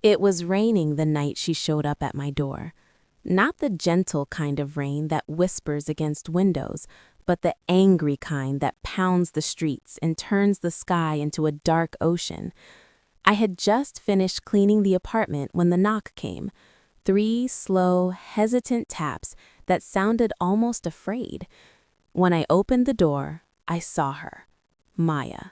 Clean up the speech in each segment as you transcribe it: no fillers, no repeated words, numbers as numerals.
It was raining the night she showed up at my door. Not the gentle kind of rain that whispers against windows, but the angry kind that pounds the streets and turns the sky into a dark ocean. I had just finished cleaning the apartment when the knock came. 3 slow, hesitant taps that sounded almost afraid. When I opened the door, I saw her, Maya.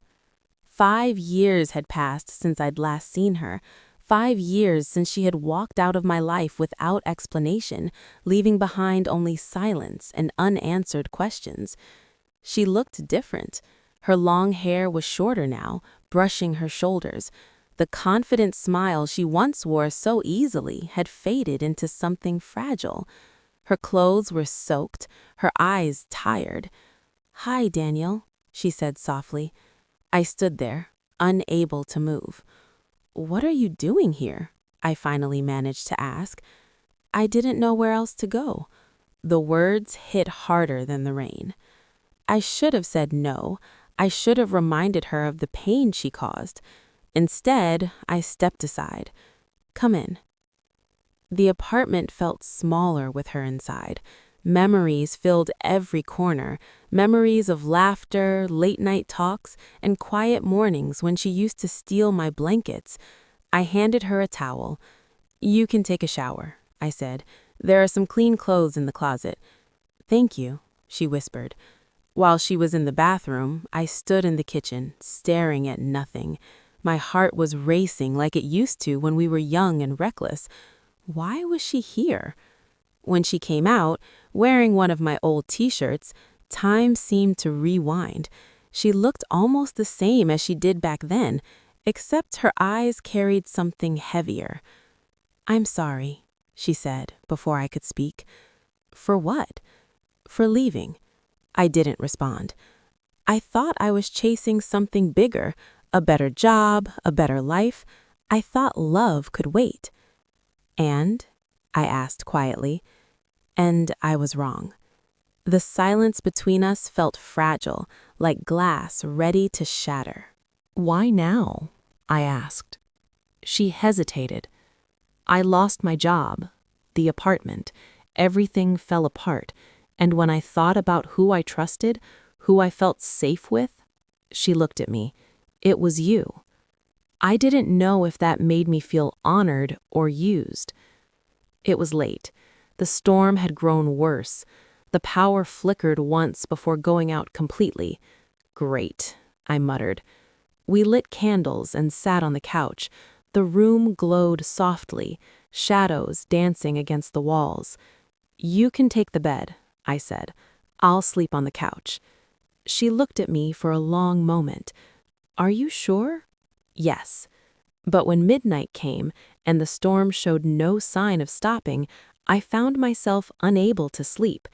5 years had passed since I'd last seen her. 5 years since she had walked out of my life without explanation, leaving behind only silence and unanswered questions. She looked different. Her long hair was shorter now, brushing her shoulders. The confident smile she once wore so easily had faded into something fragile. Her clothes were soaked, her eyes tired. "Hi, Daniel," she said softly. I stood there, unable to move. "What are you doing here?" I finally managed to ask. I didn't know where else to go. The words hit harder than the rain. I should have said no. I should have reminded her of the pain she caused. Instead, I stepped aside. "Come in." The apartment felt smaller with her inside. Memories filled every corner, memories of laughter, late-night talks, and quiet mornings when she used to steal my blankets. I handed her a towel. "You can take a shower," I said. "There are some clean clothes in the closet." "Thank you," she whispered. While she was in the bathroom, I stood in the kitchen, staring at nothing. My heart was racing like it used to when we were young and reckless. Why was she here? When she came out, wearing one of my old t-shirts, time seemed to rewind. She looked almost the same as she did back then, except her eyes carried something heavier. "I'm sorry," she said before I could speak. "For what?" "For leaving." I didn't respond. I thought I was chasing something bigger, a better job, a better life. I thought love could wait. "And?" I asked quietly. And I was wrong. The silence between us felt fragile, like glass ready to shatter. "Why now?" I asked. She hesitated. "I lost my job, the apartment, everything fell apart, and when I thought about who I trusted, who I felt safe with," she looked at me, "it was you." I didn't know if that made me feel honored or used. It was late. The storm had grown worse. The power flickered once before going out completely. "Great," I muttered. We lit candles and sat on the couch. The room glowed softly, shadows dancing against the walls. "You can take the bed," I said. "I'll sleep on the couch." She looked at me for a long moment. "Are you sure?" "Yes." But when midnight came and the storm showed no sign of stopping, I found myself unable to sleep.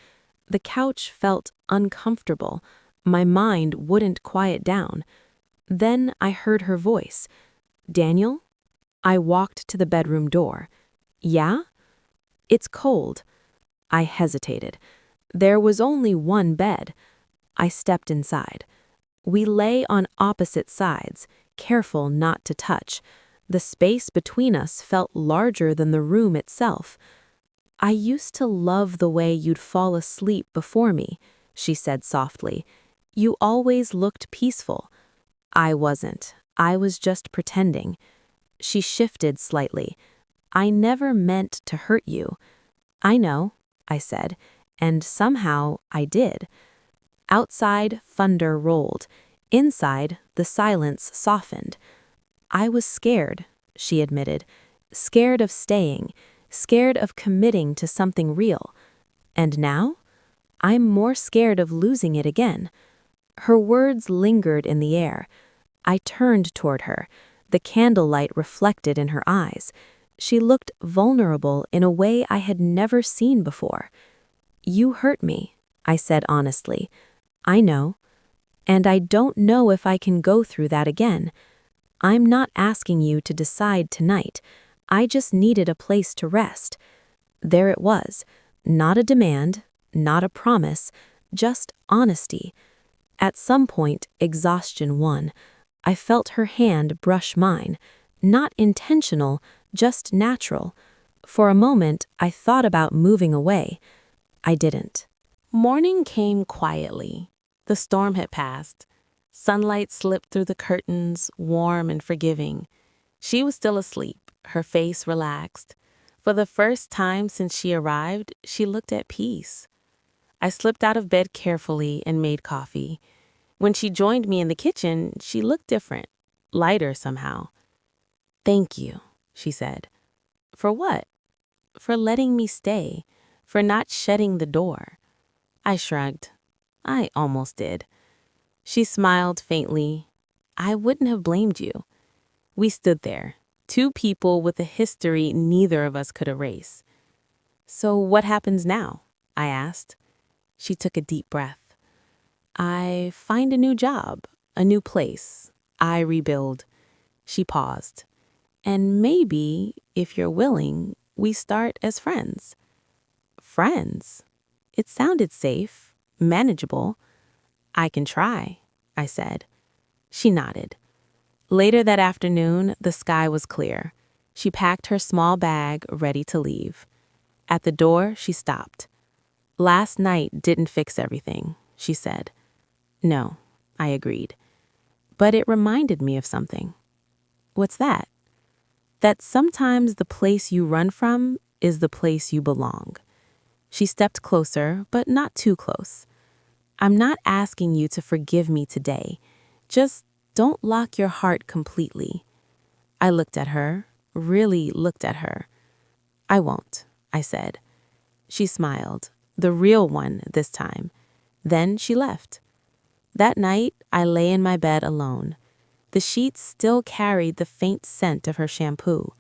The couch felt uncomfortable. My mind wouldn't quiet down. Then I heard her voice. "Daniel?" I walked to the bedroom door. "Yeah?" "It's cold." I hesitated. There was only one bed. I stepped inside. We lay on opposite sides, careful not to touch. The space between us felt larger than the room itself. "I used to love the way you'd fall asleep before me," she said softly. "You always looked peaceful." I wasn't. I was just pretending. She shifted slightly. "I never meant to hurt you." "I know," I said, and somehow I did. Outside, thunder rolled. Inside, the silence softened. "I was scared," she admitted. "Scared of staying. Scared of committing to something real. And now? I'm more scared of losing it again." Her words lingered in the air. I turned toward her. The candlelight reflected in her eyes. She looked vulnerable in a way I had never seen before. "You hurt me," I said honestly. "I know. And I don't know if I can go through that again. I'm not asking you to decide tonight. I just needed a place to rest." There it was. Not a demand, not a promise, just honesty. At some point, exhaustion won. I felt her hand brush mine. Not intentional, just natural. For a moment, I thought about moving away. I didn't. Morning came quietly. The storm had passed. Sunlight slipped through the curtains, warm and forgiving. She was still asleep, her face relaxed. For the first time since she arrived, she looked at peace. I slipped out of bed carefully and made coffee. When she joined me in the kitchen, she looked different, lighter somehow. "Thank you," she said. "For what?" "For letting me stay, for not shutting the door." I shrugged. I almost did. She smiled faintly. "I wouldn't have blamed you." We stood there, two people with a history neither of us could erase. "So what happens now?" I asked. She took a deep breath. "I find a new job, a new place. I rebuild." She paused. "And maybe, if you're willing, we start as friends." Friends? It sounded safe, manageable. "I can try," I said. She nodded. Later that afternoon, the sky was clear. She packed her small bag, ready to leave. At the door, she stopped. "Last night didn't fix everything," she said. "No," I agreed. "But it reminded me of something." "What's that?" "That sometimes the place you run from is the place you belong." She stepped closer, but not too close. "I'm not asking you to forgive me today. Just don't lock your heart completely." I looked at her, really looked at her. "I won't," I said. She smiled, the real one this time. Then she left. That night, I lay in my bed alone. The sheets still carried the faint scent of her shampoo.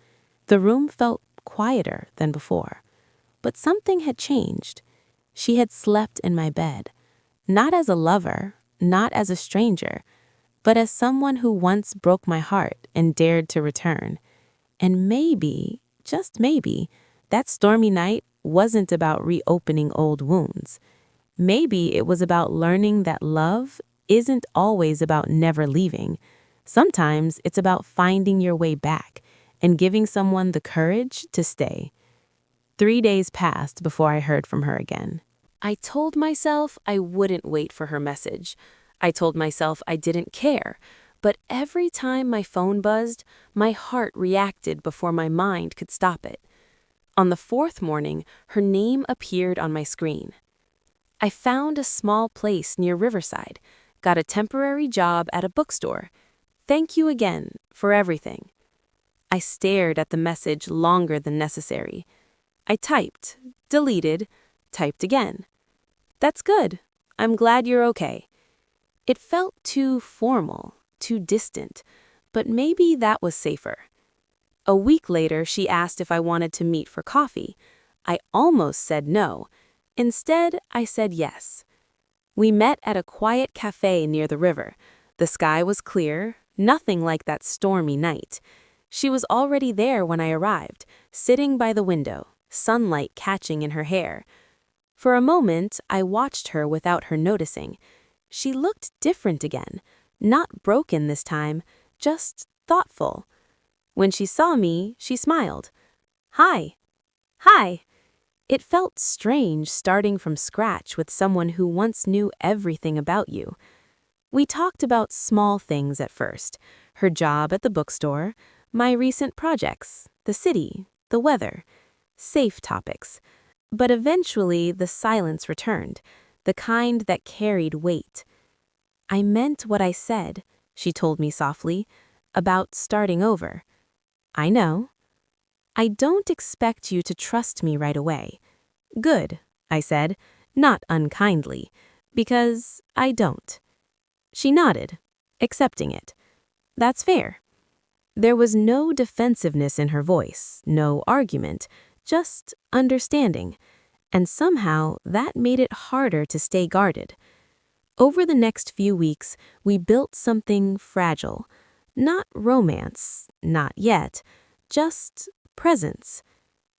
The room felt quieter than before. But something had changed. She had slept in my bed. Not as a lover, not as a stranger, but as someone who once broke my heart and dared to return. And maybe, just maybe, that stormy night wasn't about reopening old wounds. Maybe it was about learning that love isn't always about never leaving. Sometimes it's about finding your way back and giving someone the courage to stay. 3 days passed before I heard from her again. I told myself I wouldn't wait for her message. I told myself I didn't care. But every time my phone buzzed, my heart reacted before my mind could stop it. On the fourth morning, her name appeared on my screen. "I found a small place near Riverside. Got a temporary job at a bookstore. Thank you again for everything." I stared at the message longer than necessary. I typed, deleted, typed again. "That's good. I'm glad you're okay." It felt too formal, too distant, but maybe that was safer. A week later, she asked if I wanted to meet for coffee. I almost said no. Instead, I said yes. We met at a quiet cafe near the river. The sky was clear, nothing like that stormy night. She was already there when I arrived, sitting by the window, sunlight catching in her hair. For a moment, I watched her without her noticing. She looked different again, not broken this time, just thoughtful. When she saw me, she smiled. "Hi." "Hi." It felt strange starting from scratch with someone who once knew everything about you. We talked about small things at first, her job at the bookstore, my recent projects, the city, the weather, safe topics. But eventually the silence returned, the kind that carried weight. "I meant what I said," she told me softly, "about starting over." "I know." "I don't expect you to trust me right away." "Good," I said, not unkindly, because I don't. She nodded, accepting it. "That's fair." There was no defensiveness in her voice, no argument, just understanding. And somehow that made it harder to stay guarded. Over the next few weeks, we built something fragile. Not romance, not yet, just presence.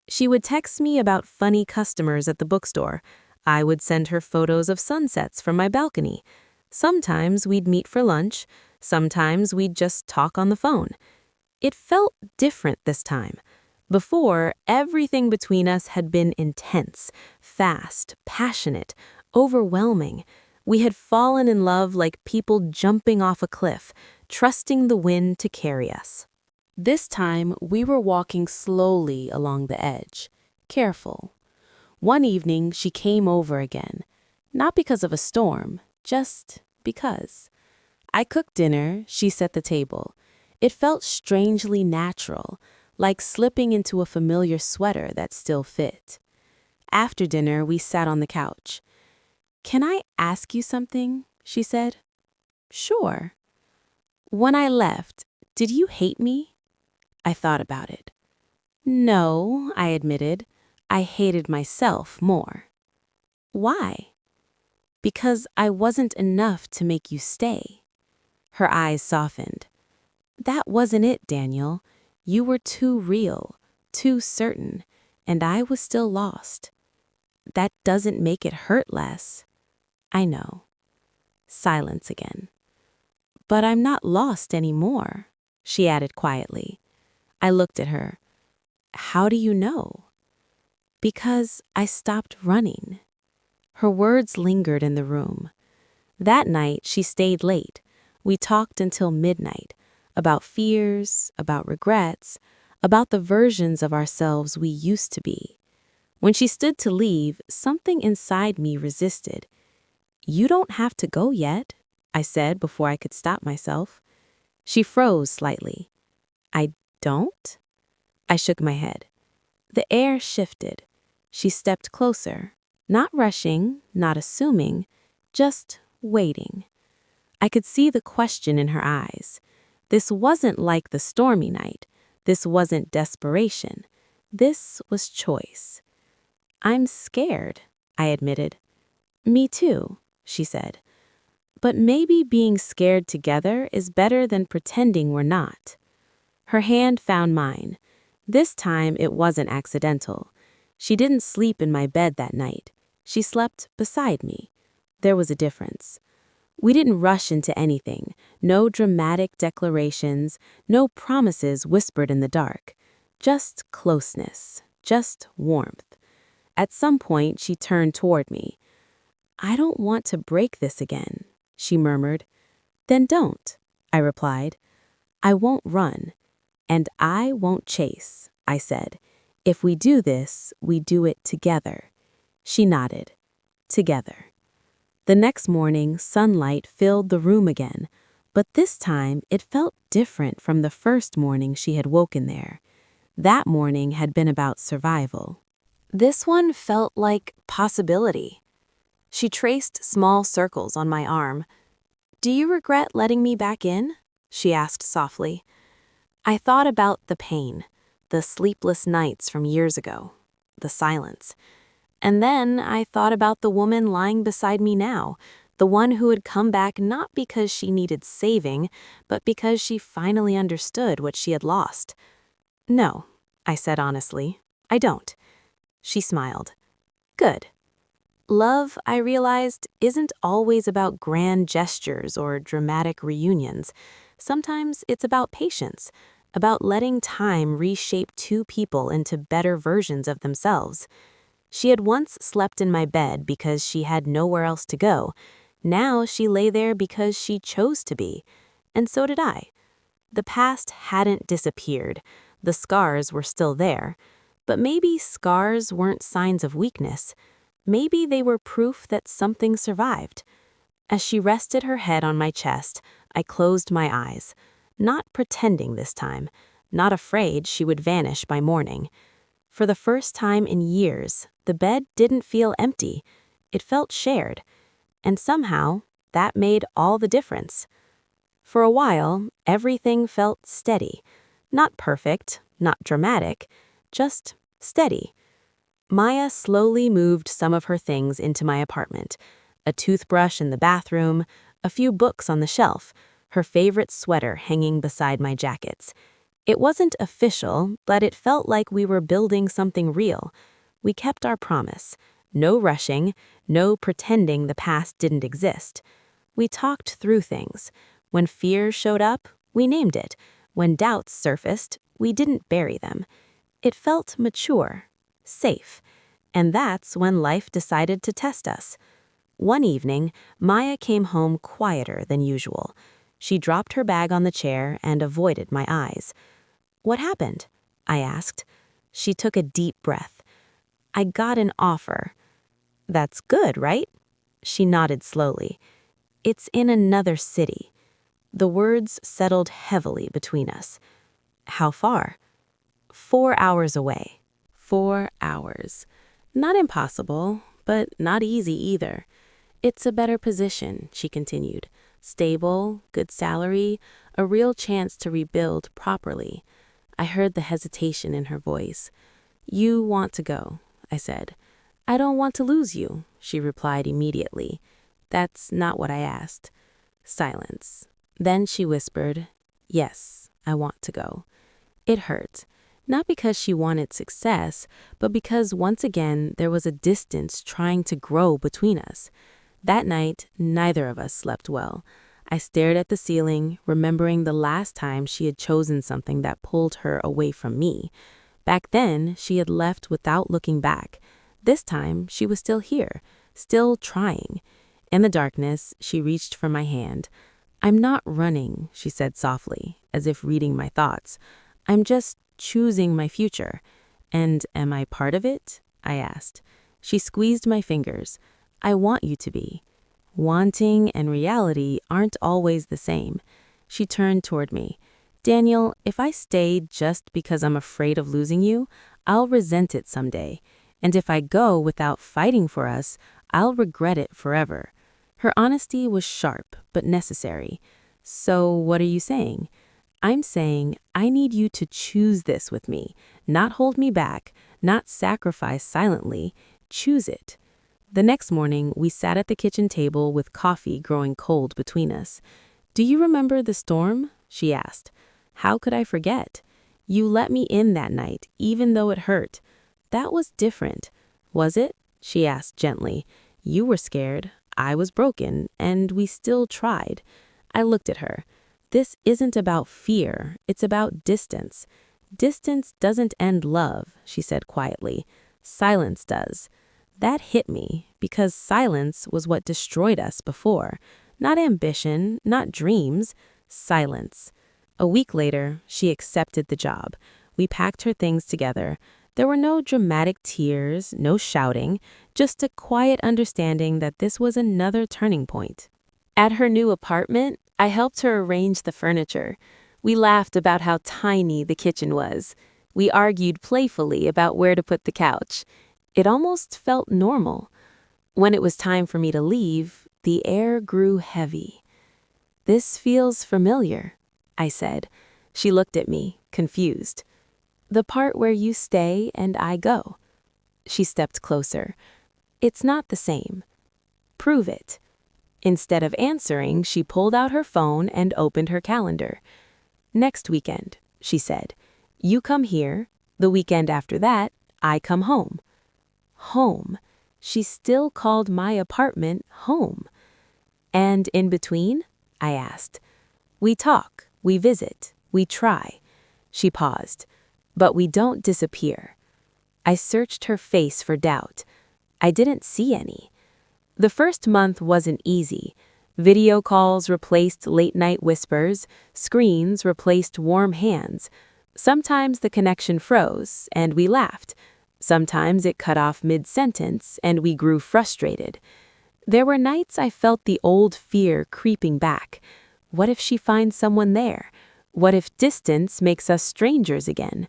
She would text me about funny customers at the bookstore. I would send her photos of sunsets from my balcony. Sometimes we'd meet for lunch, sometimes we'd just talk on the phone. It felt different this time. Before, everything between us had been intense, fast, passionate, overwhelming. We had fallen in love like people jumping off a cliff, trusting the wind to carry us. This time, we were walking slowly along the edge, careful. One evening, she came over again, not because of a storm, just because. I cooked dinner, she set the table. It felt strangely natural, like slipping into a familiar sweater that still fit. After dinner, we sat on the couch. "Can I ask you something?" she said. "Sure." "When I left, did you hate me?" I thought about it. "No," I admitted. "I hated myself more." "Why?" "Because I wasn't enough to make you stay." Her eyes softened. "That wasn't it, Daniel. You were too real, too certain, and I was still lost. That doesn't make it hurt less." "I know." Silence again. "But I'm not lost anymore," she added quietly. I looked at her. "How do you know?" "Because I stopped running." Her words lingered in the room. That night, she stayed late. We talked until midnight, about fears, about regrets, about the versions of ourselves we used to be. When she stood to leave, something inside me resisted. "You don't have to go yet," I said before I could stop myself. She froze slightly. "I don't?" I shook my head. The air shifted. She stepped closer, not rushing, not assuming, just waiting. I could see the question in her eyes. This wasn't like the stormy night. This wasn't desperation. This was choice. "I'm scared," I admitted. "Me too," she said. "But maybe being scared together is better than pretending we're not." Her hand found mine. This time it wasn't accidental. She didn't sleep in my bed that night. She slept beside me. There was a difference. We didn't rush into anything. No dramatic declarations, no promises whispered in the dark. Just closeness, just warmth. At some point, she turned toward me. "I don't want to break this again," she murmured. "Then don't," I replied. "I won't run. And I won't chase," I said. "If we do this, we do it together." She nodded. Together. The next morning, sunlight filled the room again, but this time it felt different from the first morning she had woken there. That morning had been about survival. This one felt like possibility. She traced small circles on my arm. "Do you regret letting me back in?" she asked softly. I thought about the pain, the sleepless nights from years ago, the silence. And then I thought about the woman lying beside me now, the one who had come back not because she needed saving, but because she finally understood what she had lost. "No," I said honestly, "I don't." She smiled. "Good." Love, I realized, isn't always about grand gestures or dramatic reunions. Sometimes it's about patience, about letting time reshape two people into better versions of themselves. She had once slept in my bed because she had nowhere else to go. Now she lay there because she chose to be. And so did I. The past hadn't disappeared. The scars were still there. But maybe scars weren't signs of weakness. Maybe they were proof that something survived. As she rested her head on my chest, I closed my eyes. Not pretending this time. Not afraid she would vanish by morning. For the first time in years, the bed didn't feel empty. It felt shared. And somehow, that made all the difference. For a while, everything felt steady. Not perfect, not dramatic, just steady. Maya slowly moved some of her things into my apartment. A toothbrush in the bathroom, a few books on the shelf, her favorite sweater hanging beside my jackets. It wasn't official, but it felt like we were building something real. We kept our promise. No rushing, no pretending the past didn't exist. We talked through things. When fear showed up, we named it. When doubts surfaced, we didn't bury them. It felt mature, safe, and that's when life decided to test us. One evening, Maya came home quieter than usual. She dropped her bag on the chair and avoided my eyes. "What happened?" I asked. She took a deep breath. "I got an offer." "That's good, right?" She nodded slowly. "It's in another city." The words settled heavily between us. "How far?" 4 hours away. 4 hours. Not impossible, but not easy either. "It's a better position," she continued. "Stable, good salary, a real chance to rebuild properly." I heard the hesitation in her voice. "You want to go," I said. "I don't want to lose you," she replied immediately. "That's not what I asked." Silence. Then she whispered, "Yes, I want to go." It hurt. Not because she wanted success, but because once again there was a distance trying to grow between us. That night, neither of us slept well. I stared at the ceiling, remembering the last time she had chosen something that pulled her away from me. Back then, she had left without looking back. This time, she was still here, still trying. In the darkness, she reached for my hand. "I'm not running," she said softly, as if reading my thoughts. "I'm just choosing my future." "And am I part of it?" I asked. She squeezed my fingers. "I want you to be." Wanting and reality aren't always the same. She turned toward me. "Daniel, if I stay just because I'm afraid of losing you, I'll resent it someday. And if I go without fighting for us, I'll regret it forever." Her honesty was sharp, but necessary. "So what are you saying?" "I'm saying I need you to choose this with me, not hold me back, not sacrifice silently. Choose it." The next morning, we sat at the kitchen table with coffee growing cold between us. "Do you remember the storm?" she asked. "How could I forget? You let me in that night, even though it hurt." "That was different." "Was it?" she asked gently. "You were scared, I was broken, and we still tried." I looked at her. "This isn't about fear, it's about distance." "Distance doesn't end love," she said quietly. "Silence does." That hit me, because silence was what destroyed us before. Not ambition, not dreams, silence. A week later, she accepted the job. We packed her things together. There were no dramatic tears, no shouting, just a quiet understanding that this was another turning point. At her new apartment, I helped her arrange the furniture. We laughed about how tiny the kitchen was. We argued playfully about where to put the couch. It almost felt normal. When it was time for me to leave, the air grew heavy. "This feels familiar," I said. She looked at me, confused. "The part where you stay and I go." She stepped closer. "It's not the same." "Prove it." Instead of answering, she pulled out her phone and opened her calendar. "Next weekend," she said. "You come here. The weekend after that, I come home." Home. She still called my apartment home. "And in between?" I asked. "We talk, we visit, we try." She paused. "But we don't disappear." I searched her face for doubt. I didn't see any. The first month wasn't easy. Video calls replaced late-night whispers, screens replaced warm hands. Sometimes the connection froze, and we laughed. Sometimes it cut off mid-sentence, and we grew frustrated. There were nights I felt the old fear creeping back. What if she finds someone there? What if distance makes us strangers again?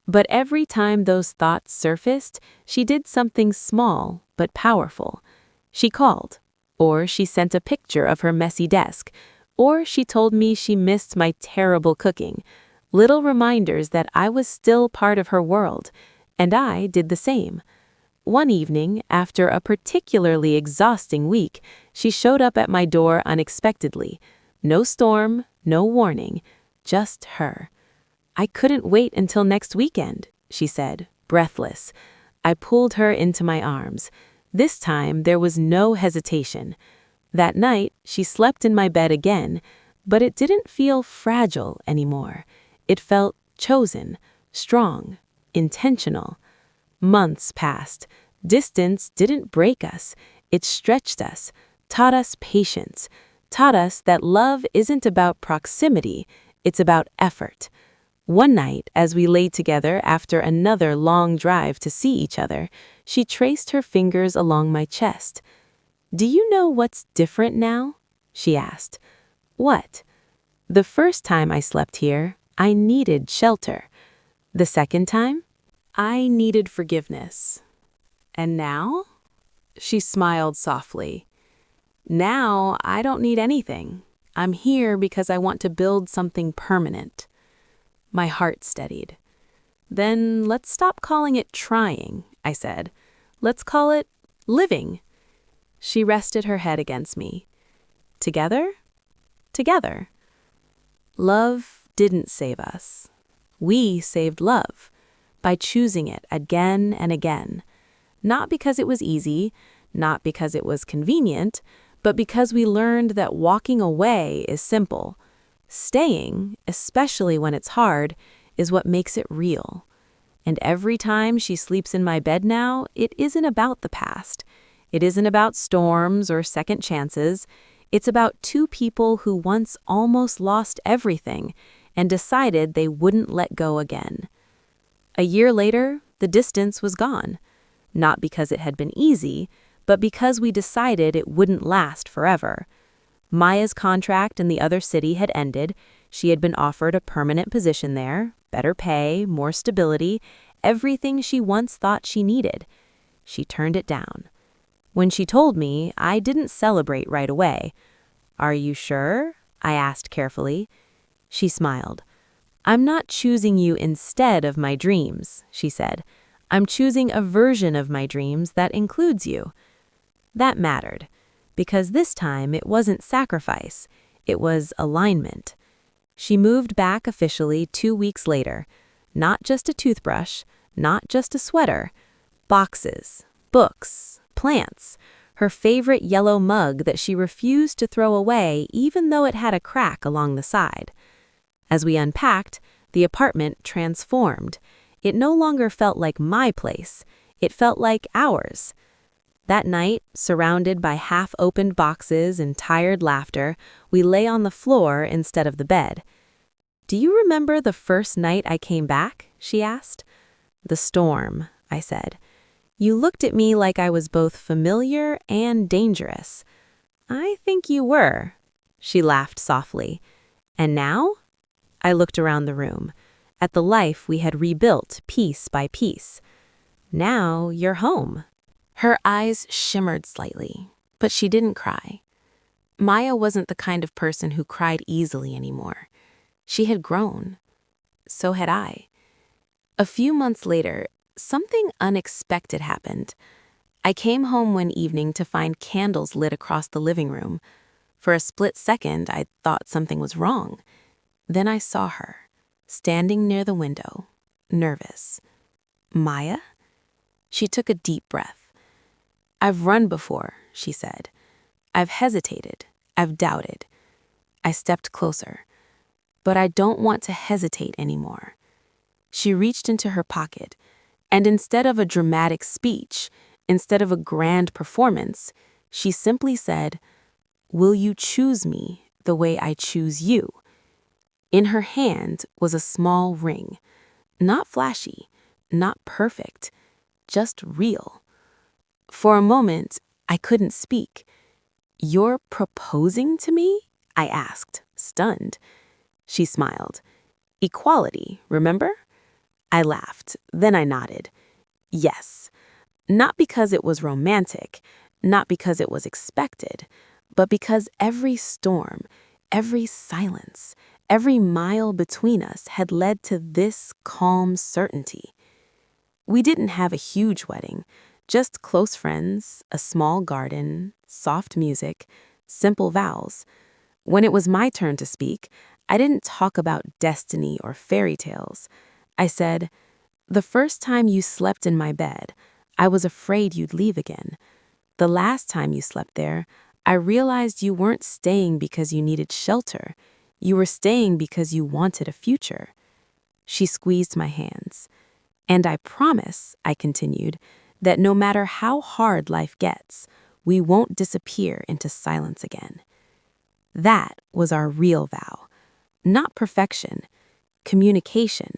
But every time those thoughts surfaced, she did something small but powerful. She called, or she sent a picture of her messy desk, or she told me she missed my terrible cooking. Little reminders that I was still part of her world, and I did the same. One evening, after a particularly exhausting week, she showed up at my door unexpectedly. No storm, no warning, just her. "I couldn't wait until next weekend," she said, breathless. I pulled her into my arms. This time, there was no hesitation. That night, she slept in my bed again, But it didn't feel fragile anymore. It felt chosen, strong, intentional. Months passed. Distance didn't break us. It stretched us, taught us patience, taught us that love isn't about proximity, it's about effort. One night, as we lay together after another long drive to see each other, she traced her fingers along my chest. "Do you know what's different now?" she asked. "What?" "The first time I slept here, I needed shelter. The second time, I needed forgiveness. And now?" She smiled softly. "Now, I don't need anything. I'm here because I want to build something permanent." My heart steadied. "Then let's stop calling it trying," I said. "Let's call it living." She rested her head against me. "Together? Together." Love didn't save us. We saved love by choosing it again and again. Not because it was easy, not because it was convenient, but because we learned that walking away is simple. Staying, especially when it's hard, is what makes it real. And every time she sleeps in my bed now, it isn't about the past. It isn't about storms or second chances. It's about two people who once almost lost everything and decided they wouldn't let go again. A year later, the distance was gone. Not because it had been easy, but because we decided it wouldn't last forever. Maya's contract in the other city had ended. She had been offered a permanent position there, better pay, more stability, everything she once thought she needed. She turned it down. When she told me, I didn't celebrate right away. "Are you sure?" I asked carefully. She smiled. "I'm not choosing you instead of my dreams," she said. "I'm choosing a version of my dreams that includes you." That mattered, because this time it wasn't sacrifice, it was alignment. She moved back officially 2 weeks later. Not just a toothbrush, not just a sweater. Boxes, books, plants, her favorite yellow mug that she refused to throw away even though it had a crack along the side. As we unpacked, the apartment transformed. It no longer felt like my place. It felt like ours. That night, surrounded by half-opened boxes and tired laughter, we lay on the floor instead of the bed. "Do you remember the first night I came back?" she asked. "The storm," I said. "You looked at me like I was both familiar and dangerous." "I think you were." She laughed softly. "And now?" I looked around the room, at the life we had rebuilt piece by piece. "Now you're home." Her eyes shimmered slightly, but she didn't cry. Maya wasn't the kind of person who cried easily anymore. She had grown. So had I. A few months later, something unexpected happened. I came home one evening to find candles lit across the living room. For a split second, I thought something was wrong. Then I saw her, standing near the window, nervous. "Maya?" She took a deep breath. "I've run before," she said. "I've hesitated. I've doubted." I stepped closer. "But I don't want to hesitate anymore." She reached into her pocket, and instead of a dramatic speech, instead of a grand performance, she simply said, "Will you choose me the way I choose you?" In her hand was a small ring. Not flashy, not perfect, just real. For a moment, I couldn't speak. "You're proposing to me?" I asked, stunned. She smiled. "Equality, remember?" I laughed, then I nodded. "Yes. Not because it was romantic, not because it was expected, but because every storm, every silence, every mile between us had led to this calm certainty." We didn't have a huge wedding, just close friends, a small garden, soft music, simple vows. When it was my turn to speak, I didn't talk about destiny or fairy tales. I said, "The first time you slept in my bed, I was afraid you'd leave again. The last time you slept there, I realized you weren't staying because you needed shelter. You were staying because you wanted a future. She squeezed my hands. And I promise, I continued, that no matter how hard life gets, we won't disappear into silence again. That was our real vow. Not perfection, communication,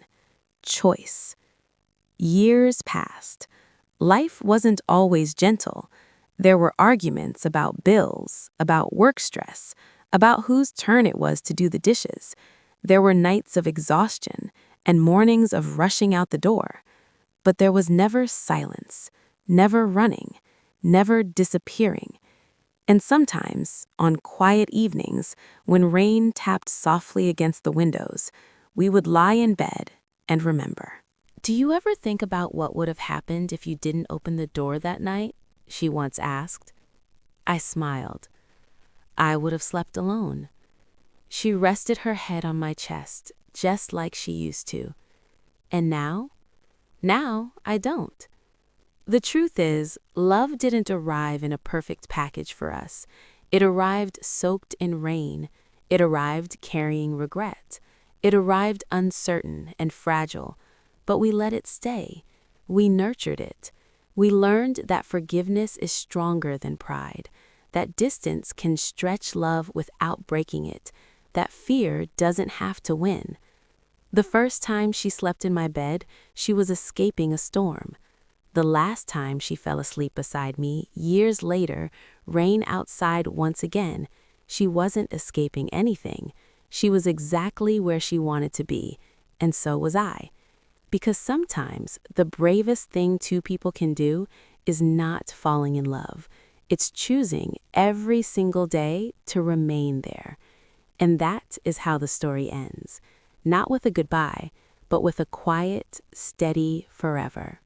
choice. Years passed. Life wasn't always gentle. There were arguments about bills, about work stress, about whose turn it was to do the dishes. There were nights of exhaustion and mornings of rushing out the door. But there was never silence, never running, never disappearing. And sometimes, on quiet evenings, when rain tapped softly against the windows, we would lie in bed and remember. Do you ever think about what would have happened if you didn't open the door that night? She once asked. I smiled. I would have slept alone. She rested her head on my chest, just like she used to. And now? Now I don't. The truth is, love didn't arrive in a perfect package for us. It arrived soaked in rain. It arrived carrying regret. It arrived uncertain and fragile. But we let it stay. We nurtured it. We learned that forgiveness is stronger than pride, that distance can stretch love without breaking it, that fear doesn't have to win. The first time she slept in my bed, she was escaping a storm. The last time she fell asleep beside me, years later, rain outside once again, she wasn't escaping anything. She was exactly where she wanted to be, and so was I. Because sometimes the bravest thing two people can do is not falling in love. It's choosing every single day to remain there. And that is how the story ends. Not with a goodbye, but with a quiet, steady forever.